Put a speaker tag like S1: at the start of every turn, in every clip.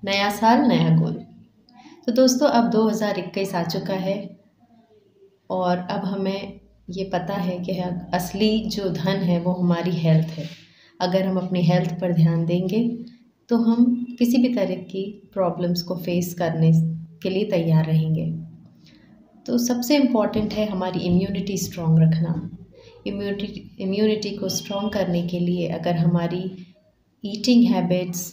S1: नया साल नया गोल। तो दोस्तों अब 2021 आ चुका है और अब हमें ये पता है कि असली जो धन है वो हमारी हेल्थ है। अगर हम अपनी हेल्थ पर ध्यान देंगे तो हम किसी भी तरह की प्रॉब्लम्स को फेस करने के लिए तैयार रहेंगे। तो सबसे इम्पॉर्टेंट है हमारी इम्यूनिटी स्ट्रॉन्ग रखना। इम्यूनिटी को स्ट्रॉन्ग करने के लिए अगर हमारी ईटिंग हैबिट्स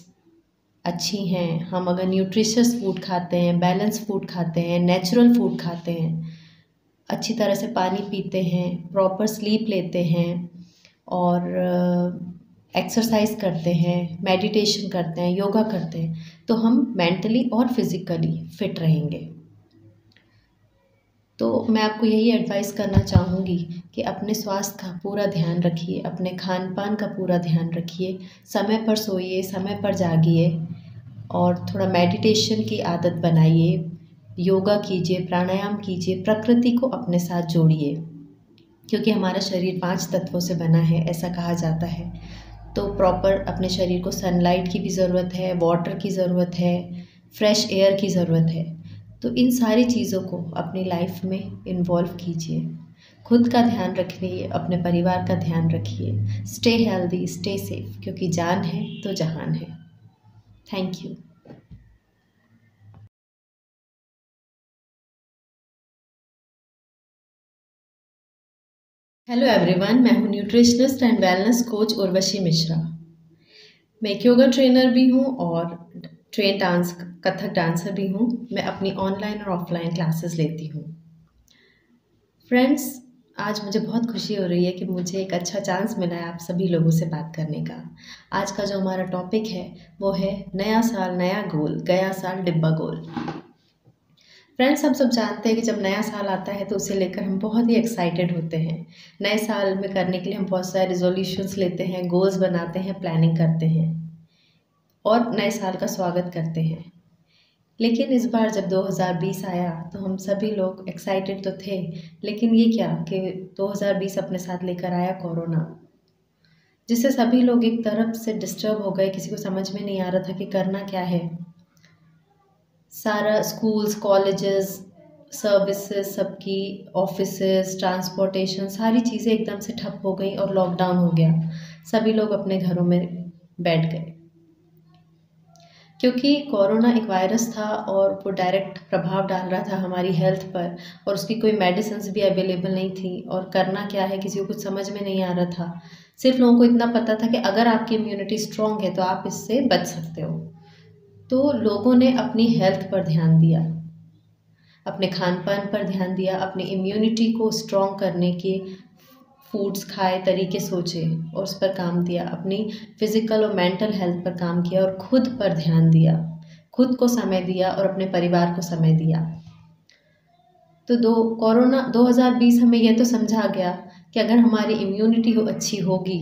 S1: अच्छी हैं, हम अगर न्यूट्रिशियस फूड खाते हैं, बैलेंस फूड खाते हैं, नेचुरल फूड खाते हैं, अच्छी तरह से पानी पीते हैं, प्रॉपर स्लीप लेते हैं और एक्सरसाइज करते हैं, मेडिटेशन करते हैं, योगा करते हैं, तो हम मेंटली और फिज़िकली फिट रहेंगे। तो मैं आपको यही एडवाइस करना चाहूँगी कि अपने स्वास्थ्य का पूरा ध्यान रखिए, अपने खान पान का पूरा ध्यान रखिए, समय पर सोइए, समय पर जागिए और थोड़ा मेडिटेशन की आदत बनाइए, योगा कीजिए, प्राणायाम कीजिए, प्रकृति को अपने साथ जोड़िए, क्योंकि हमारा शरीर 5 तत्वों से बना है, ऐसा कहा जाता है। तो प्रॉपर अपने शरीर को सनलाइट की भी ज़रूरत है, वाटर की ज़रूरत है, फ्रेश एयर की ज़रूरत है। तो इन सारी चीज़ों को अपनी लाइफ में इन्वॉल्व कीजिए। खुद का ध्यान रखिए, अपने परिवार का ध्यान रखिए। स्टे हेल्दी, स्टे सेफ, क्योंकि जान है तो जहान है। Thank you. हेलो एवरीवन, मैं हूँ nutritionist and wellness coach Urvashi Mishra. मैं एक योगा ट्रेनर भी हूँ और कथक डांसर भी हूँ। मैं अपनी ऑनलाइन और ऑफलाइन क्लासेस लेती हूँ। फ्रेंड्स, आज मुझे बहुत खुशी हो रही है कि मुझे एक अच्छा चांस मिला है आप सभी लोगों से बात करने का। आज का जो हमारा टॉपिक है वो है नया साल नया गोल, गया साल डिब्बा गोल। फ्रेंड्स, हम सब जानते हैं कि जब नया साल आता है तो उसे लेकर हम बहुत ही एक्साइटेड होते हैं। नए साल में करने के लिए हम बहुत सारे रिजोल्यूशंस लेते हैं, गोल्स बनाते हैं, प्लानिंग करते हैं और नए साल का स्वागत करते हैं। लेकिन इस बार जब 2020 आया तो हम सभी लोग एक्साइटेड तो थे, लेकिन ये क्या कि 2020 अपने साथ लेकर आया कोरोना, जिससे सभी लोग एक तरफ से डिस्टर्ब हो गए। किसी को समझ में नहीं आ रहा था कि करना क्या है। सारा स्कूल्स, कॉलेजेस, सर्विसेज सबकी, ऑफिसेज, ट्रांसपोर्टेशन, सारी चीज़ें एकदम से ठप हो गई और लॉकडाउन हो गया। सभी लोग अपने घरों में बैठ गए, क्योंकि कोरोना एक वायरस था और वो डायरेक्ट प्रभाव डाल रहा था हमारी हेल्थ पर और उसकी कोई मेडिसिन्स भी अवेलेबल नहीं थी और करना क्या है किसी को कुछ समझ में नहीं आ रहा था। सिर्फ लोगों को इतना पता था कि अगर आपकी इम्यूनिटी स्ट्रॉन्ग है तो आप इससे बच सकते हो। तो लोगों ने अपनी हेल्थ पर ध्यान दिया, अपने खान पान पर ध्यान दिया, अपनी इम्यूनिटी को स्ट्रॉन्ग करने के फूड्स खाए, तरीके सोचे और उस पर काम दिया। अपनी फिज़िकल और मेंटल हेल्थ पर काम किया और खुद पर ध्यान दिया, खुद को समय दिया और अपने परिवार को समय दिया। तो कोरोना 2020 हमें यह तो समझा गया कि अगर हमारी इम्यूनिटी अच्छी होगी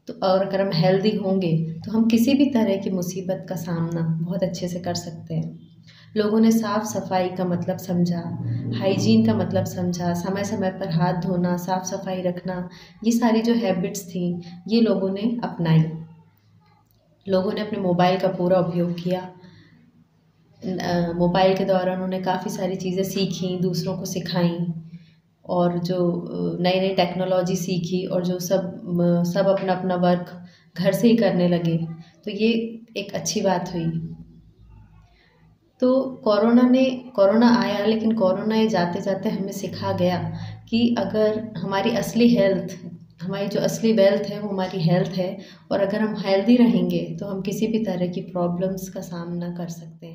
S1: तो और अगर हम हेल्दी होंगे तो हम किसी भी तरह की मुसीबत का सामना बहुत अच्छे से कर सकते हैं। लोगों ने साफ़ सफाई का मतलब समझा, हाइजीन का मतलब समझा, समय समय पर हाथ धोना, साफ़ सफाई रखना, ये सारी जो हैबिट्स थी ये लोगों ने अपनाई। लोगों ने अपने मोबाइल का पूरा उपयोग किया। मोबाइल के द्वारा उन्होंने काफ़ी सारी चीज़ें सीखी, दूसरों को सिखाई और जो नई नई टेक्नोलॉजी सीखी और जो सब अपना अपना वर्क घर से ही करने लगे। तो ये एक अच्छी बात हुई। तो कोरोना आया, लेकिन कोरोना ये जाते जाते हमें सिखा गया कि अगर हमारी असली हेल्थ, हमारी जो असली वेल्थ है वो हमारी हेल्थ है और अगर हम हेल्दी रहेंगे तो हम किसी भी तरह की प्रॉब्लम्स का सामना कर सकते हैं।